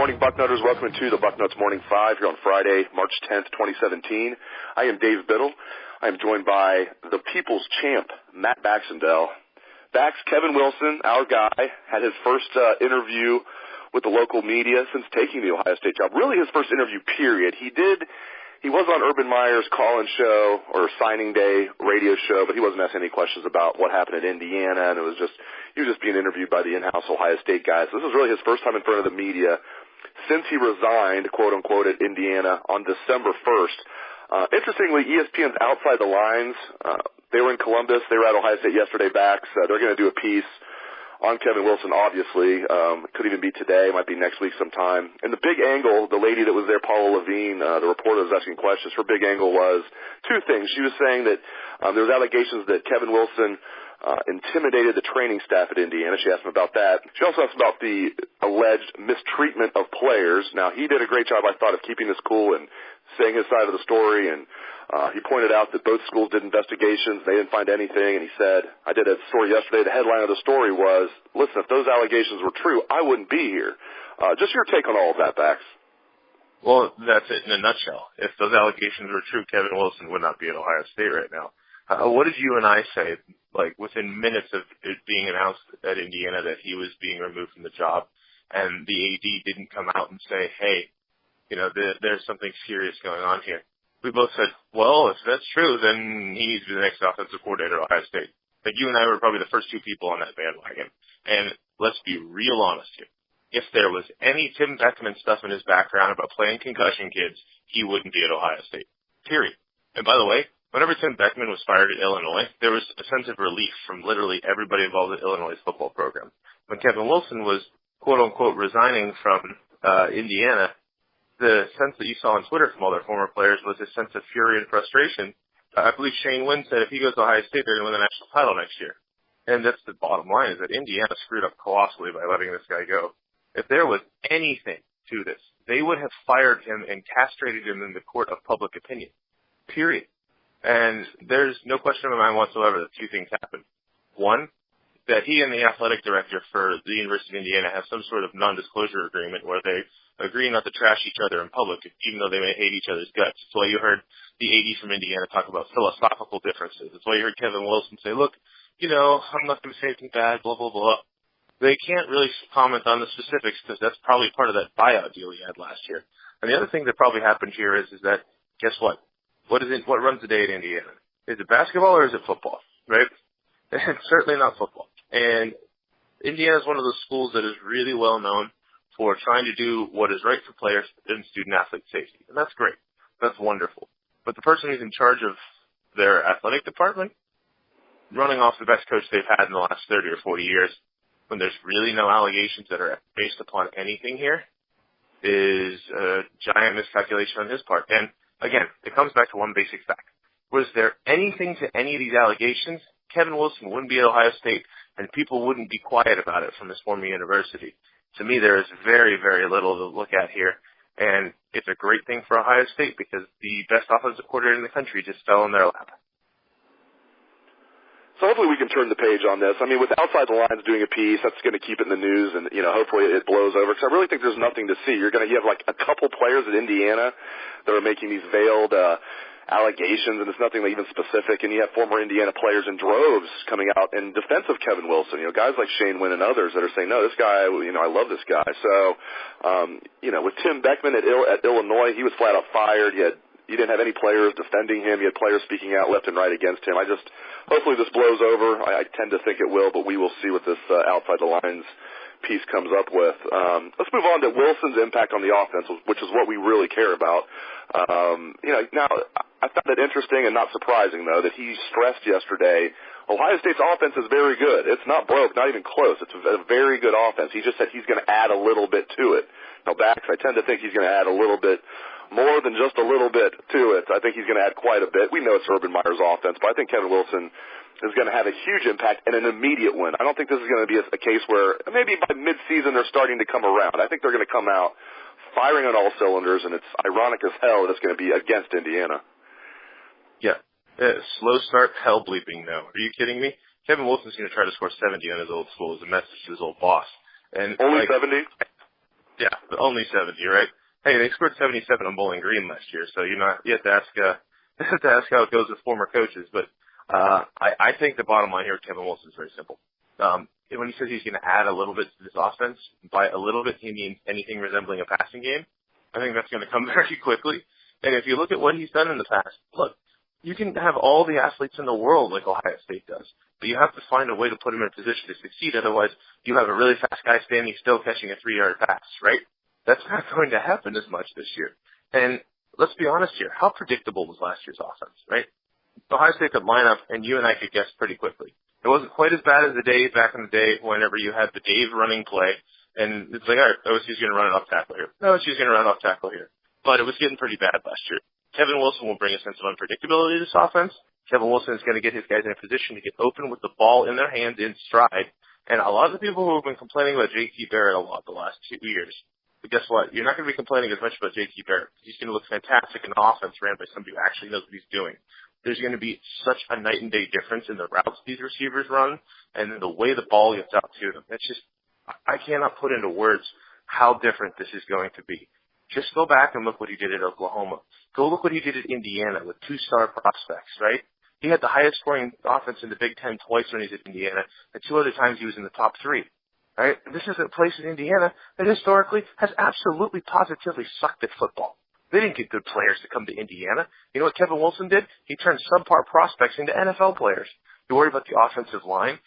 morning, Bucknutters. Welcome to the Bucknuts Morning 5 here on Friday, March 10th, 2017. I am Dave Biddle. I am joined by the people's champ, Matt Baxendell. Bax, Kevin Wilson, our guy, had his first interview with the local media since taking the Ohio State job. Really his first interview, period. He was on Urban Meyer's call-in show or signing day radio show, but he wasn't asking any questions about what happened at Indiana, and he was just being interviewed by the in-house Ohio State guys. This is really his first time in front of the media since he resigned, quote-unquote, at Indiana on December 1st. Interestingly, ESPN's Outside the Lines, they were in Columbus. They were at Ohio State yesterday, Bax. They're going to do a piece on Kevin Wilson, obviously. Could even be today, might be next week sometime. And the big angle, the lady that was there, Paula Levine, the reporter was asking questions. Her big angle was two things. She was saying that there was allegations that Kevin Wilson intimidated the training staff at Indiana. She asked him about that. She also asked about the alleged mistreatment of players. Now, he did a great job, I thought, of keeping this cool and saying his side of the story, and he pointed out that both schools did investigations. They didn't find anything, and he said, I did a story yesterday. The headline of the story was, listen, if those allegations were true, I wouldn't be here. Just your take on all of that, Bax. Well, that's it in a nutshell. If those allegations were true, Kevin Wilson would not be at Ohio State right now. What did you and I say, like within minutes of it being announced at Indiana that he was being removed from the job, and the AD didn't come out and say, hey, there's something serious going on here? We both said, well, if that's true, then he needs to be the next offensive coordinator at Ohio State. Like, you and I were probably the first two people on that bandwagon. And let's be real honest here. If there was any Tim Beckman stuff in his background about playing concussion kids, he wouldn't be at Ohio State. Period. And by the way, whenever Tim Beckman was fired at Illinois, there was a sense of relief from literally everybody involved in Illinois' football program. When Kevin Wilson was, quote-unquote, resigning from Indiana, the sense that you saw on Twitter from all their former players was a sense of fury and frustration. I believe Shane Wynn said if he goes to Ohio State, they're going to win the national title next year. And that's the bottom line, is that Indiana screwed up colossally by letting this guy go. If there was anything to this, they would have fired him and castrated him in the court of public opinion. Period. And there's no question in my mind whatsoever that two things happened. One, that he and the athletic director for the University of Indiana have some sort of non-disclosure agreement where they agree not to trash each other in public, even though they may hate each other's guts. That's why you heard the AD from Indiana talk about philosophical differences. That's why you heard Kevin Wilson say, look, I'm not going to say anything bad, blah, blah, blah. They can't really comment on the specifics because that's probably part of that buyout deal he had last year. And the other thing that probably happened here is that, guess what? What runs the day at Indiana? Is it basketball or is it football, right? It's certainly not football. And Indiana is one of those schools that is really well known for trying to do what is right for players and student-athlete safety. And that's great. That's wonderful. But the person who's in charge of their athletic department, running off the best coach they've had in the last 30 or 40 years, when there's really no allegations that are based upon anything here, is a giant miscalculation on his part. And again, it comes back to one basic fact. Was there anything to any of these allegations, Kevin Wilson wouldn't be at Ohio State, and people wouldn't be quiet about it from his former university. To me, there is very, very little to look at here, and it's a great thing for Ohio State because the best offensive coordinator in the country just fell in their lap. So hopefully we can turn the page on this. I mean, with Outside the Lines doing a piece, that's going to keep it in the news, and hopefully it blows over. Because I really think there's nothing to see. You have like a couple players at Indiana that are making these veiled allegations, and it's nothing even specific. And you have former Indiana players in droves coming out in defense of Kevin Wilson. Guys like Shane Wynn and others that are saying, no, this guy, I love this guy. So, with Tim Beckman at Illinois, he was flat out fired. You didn't have any players defending him. You had players speaking out left and right against him. Hopefully this blows over. I tend to think it will, but we will see what this Outside the Lines piece comes up with. Let's move on to Wilson's impact on the offense, which is what we really care about. Now I found it interesting and not surprising, though, that he stressed yesterday Ohio State's offense is very good. It's not broke, not even close. It's a very good offense. He just said he's going to add a little bit to it. Now, Bax, I tend to think he's going to add a little bit more than just a little bit to it. I think he's going to add quite a bit. We know it's Urban Meyer's offense, but I think Kevin Wilson is going to have a huge impact and an immediate win. I don't think this is going to be a case where maybe by midseason they're starting to come around. I think they're going to come out firing on all cylinders, and it's ironic as hell that it's going to be against Indiana. Yeah. Slow start, hell bleeping no. Are you kidding me? Kevin Wilson's going to try to score 70 on his old school as a message to his old boss. And only 70? Yeah, but only 70, right? Hey, they scored 77 on Bowling Green last year, so you have to ask how it goes with former coaches. But I think the bottom line here with Kevin Wilson is very simple. When he says he's going to add a little bit to this offense, by a little bit he means anything resembling a passing game. I think that's going to come very quickly. And if you look at what he's done in the past, look, you can have all the athletes in the world like Ohio State does, but you have to find a way to put him in a position to succeed. Otherwise, you have a really fast guy standing still catching a 3-yard pass, right? That's not going to happen as much this year. And let's be honest here. How predictable was last year's offense, right? Ohio State could line up, and you and I could guess pretty quickly. It wasn't quite as bad as the days back in the day whenever you had the Dave running play, and it's like, all right, OSU's going to run an off tackle here. OSU's going to run an off tackle here. But it was getting pretty bad last year. Kevin Wilson will bring a sense of unpredictability to this offense. Kevin Wilson is going to get his guys in a position to get open with the ball in their hands in stride. And a lot of the people who have been complaining about JT Barrett a lot the last 2 years, but guess what? You're not going to be complaining as much about JT Barrett. He's going to look fantastic in an offense ran by somebody who actually knows what he's doing. There's going to be such a night and day difference in the routes these receivers run and in the way the ball gets out to them. That's just, I cannot put into words how different this is going to be. Just go back and look what he did at Oklahoma. Go look what he did at Indiana with 2-star prospects, right? He had the highest scoring offense in the Big Ten twice when he was at Indiana, and 2 other times he was in the top 3. Right? This is a place in Indiana that historically has absolutely positively sucked at football. They didn't get good players to come to Indiana. You know what Kevin Wilson did? He turned subpar prospects into NFL players. You worry about the offensive line,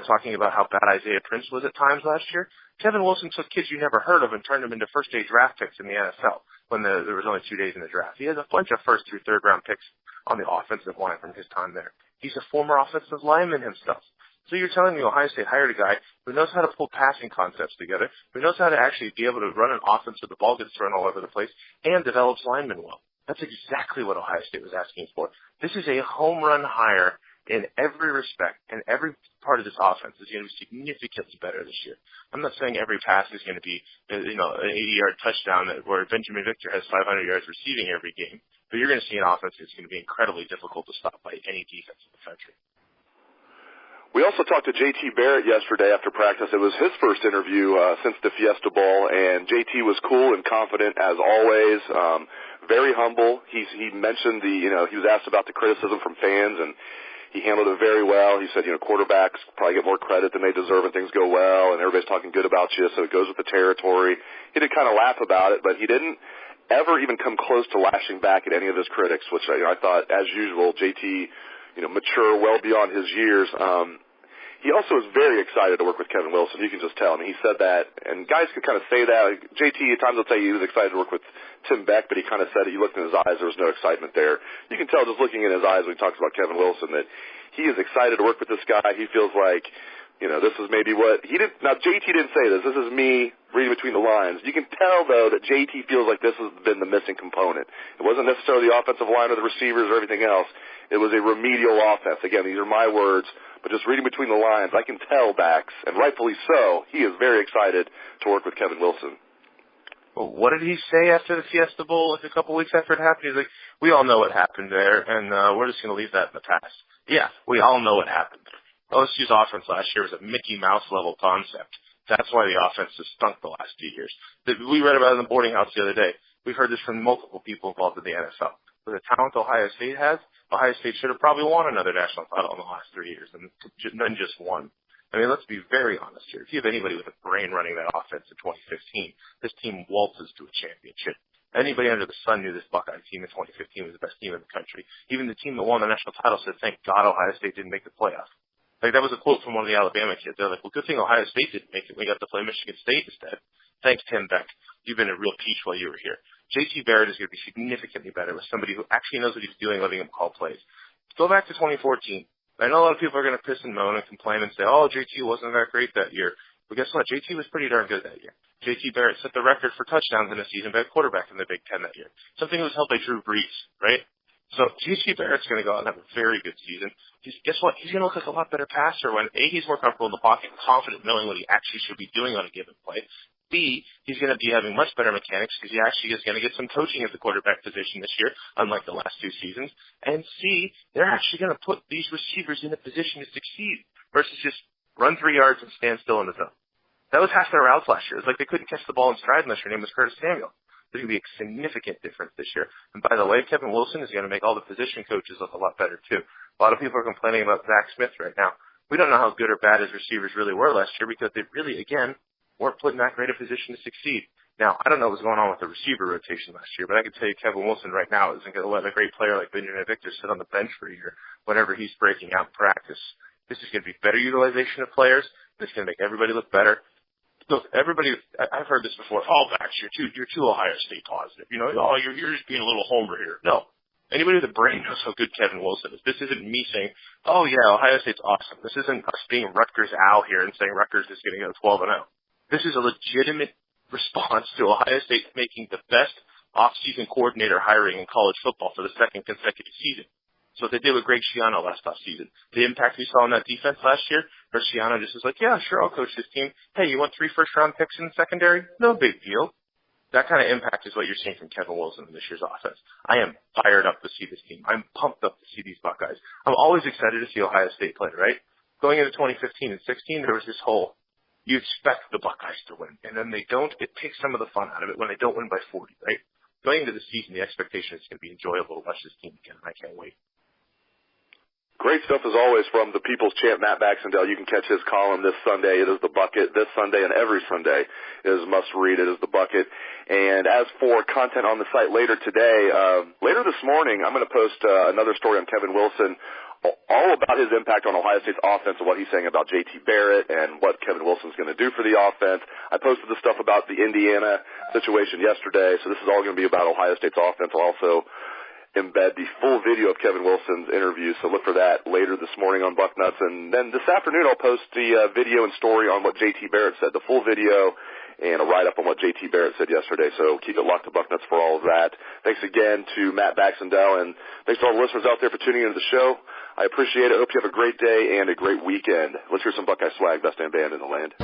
talking about how bad Isaiah Prince was at times last year. Kevin Wilson took kids you never heard of and turned them into first-day draft picks in the NFL when there was only 2 days in the draft. He has a bunch of first- through third-round picks on the offensive line from his time there. He's a former offensive lineman himself. So you're telling me Ohio State hired a guy who knows how to pull passing concepts together, who knows how to actually be able to run an offense where the ball gets thrown all over the place, and develops linemen well. That's exactly what Ohio State was asking for. This is a home run hire in every respect, and every part of this offense is going to be significantly better this year. I'm not saying every pass is going to be, an 80-yard touchdown where Benjamin Victor has 500 yards receiving every game, but you're going to see an offense that's going to be incredibly difficult to stop by any defense in the country. We also talked to JT Barrett yesterday after practice. It was his first interview since the Fiesta Bowl, and JT was cool and confident as always, very humble. He mentioned he was asked about the criticism from fans, and he handled it very well. He said, quarterbacks probably get more credit than they deserve when things go well, and everybody's talking good about you, so it goes with the territory. He did kind of laugh about it, but he didn't ever even come close to lashing back at any of his critics, which I thought, as usual, JT, mature well beyond his years. He also is very excited to work with Kevin Wilson. You can just tell. I mean, he said that, and guys can kind of say that. Like, JT at times will tell you he was excited to work with Tim Beck, but he kind of said it. You looked in his eyes, there was no excitement there. You can tell just looking in his eyes when he talks about Kevin Wilson that he is excited to work with this guy. He feels like, this is maybe what he didn't. Now, JT didn't say this. This is me reading between the lines. You can tell, though, that JT feels like this has been the missing component. It wasn't necessarily the offensive line or the receivers or everything else. It was a remedial offense. Again, these are my words, but just reading between the lines, I can tell Bax, and rightfully so, he is very excited to work with Kevin Wilson. Well, what did he say after the Fiesta Bowl, a couple weeks after it happened? He's like, we all know what happened there, and we're just going to leave that in the past. Yeah, we all know what happened. OSU's offense last year was a Mickey Mouse level concept. That's why the offense has stunk the last 2 years. We read about it in the boarding house the other day. We've heard this from multiple people involved in the NFL. With the talent Ohio State has, Ohio State should have probably won another national title in the last 3 years, and then just one. I mean, let's be very honest here. If you have anybody with a brain running that offense in 2015, this team waltzes to a championship. Anybody under the sun knew this Buckeye team in 2015 was the best team in the country. Even the team that won the national title said, thank God Ohio State didn't make the playoff. Like, that was a quote from one of the Alabama kids. They're like, well, good thing Ohio State didn't make it. We got to play Michigan State instead. Thanks, Tim Beck. You've been a real peach while you were here. JT Barrett is going to be significantly better with somebody who actually knows what he's doing, letting him call plays. Go back to 2014. I know a lot of people are going to piss and moan and complain and say, oh, JT wasn't that great that year. But guess what? JT was pretty darn good that year. JT Barrett set the record for touchdowns in a season by a quarterback in the Big Ten that year. Something that was held by Drew Brees, right? So JT Barrett's going to go out and have a very good season. Guess what? He's going to look like a lot better passer when, A, he's more comfortable in the pocket, confident knowing what he actually should be doing on a given play. B, he's going to be having much better mechanics because he actually is going to get some coaching at the quarterback position this year, unlike the last 2 seasons. And C, they're actually going to put these receivers in a position to succeed versus just run 3 yards and stand still in the zone. That was half their routes last year. It's like they couldn't catch the ball in stride unless your name was Curtis Samuel. There's going to be a significant difference this year. And by the way, Kevin Wilson is going to make all the position coaches look a lot better, too. A lot of people are complaining about Zach Smith right now. We don't know how good or bad his receivers really were last year because they really, again, weren't put in that great a position to succeed. Now, I don't know what was going on with the receiver rotation last year, but I can tell you Kevin Wilson right now isn't going to let a great player like Benjamin Victor sit on the bench for a year whenever he's breaking out in practice. This is going to be better utilization of players. This is going to make everybody look better. Look, everybody, I've heard this before. Oh, Max, you're too Ohio State positive. You know, oh, you're just being a little homer here. No. Anybody with a brain knows how good Kevin Wilson is. This isn't me saying, oh, yeah, Ohio State's awesome. This isn't us being Rutgers Al here and saying Rutgers is going to go 12-0. This is a legitimate response to Ohio State making the best off-season coordinator hiring in college football for the second consecutive season. So what they did with Greg Schiano last offseason, the impact we saw in that defense last year, where Schiano just was like, yeah, sure, I'll coach this team. Hey, you want 3 first-round picks in the secondary? No big deal. That kind of impact is what you're seeing from Kevin Wilson in this year's offense. I am fired up to see this team. I'm pumped up to see these Buckeyes. I'm always excited to see Ohio State play, right? Going into 2015 and 16, there was this whole, you expect the Buckeyes to win, and then they don't. It takes some of the fun out of it when they don't win by 40, right? Going into the season, the expectation is going to be enjoyable to watch this team again, and I can't wait. Great stuff as always from the People's Champ, Matt Baxendell. You can catch his column this Sunday. It is The Bucket. This Sunday and every Sunday is must read. It is The Bucket. And as for content on the site later today, later this morning, I'm going to post another story on Kevin Wilson, all about his impact on Ohio State's offense and what he's saying about J.T. Barrett and what Kevin Wilson's going to do for the offense. I posted the stuff about the Indiana situation yesterday, so this is all going to be about Ohio State's offense. I'll also embed the full video of Kevin Wilson's interview, so look for that later this morning on Bucknuts. And then this afternoon I'll post the video and story on what J.T. Barrett said, the full video and a write-up on what J.T. Barrett said yesterday. So keep it locked to Bucknuts for all of that. Thanks again to Matt Baxendell, and thanks to all the listeners out there for tuning into the show. I appreciate it. I hope you have a great day and a great weekend. Let's hear some Buckeye swag, best damn band in the land.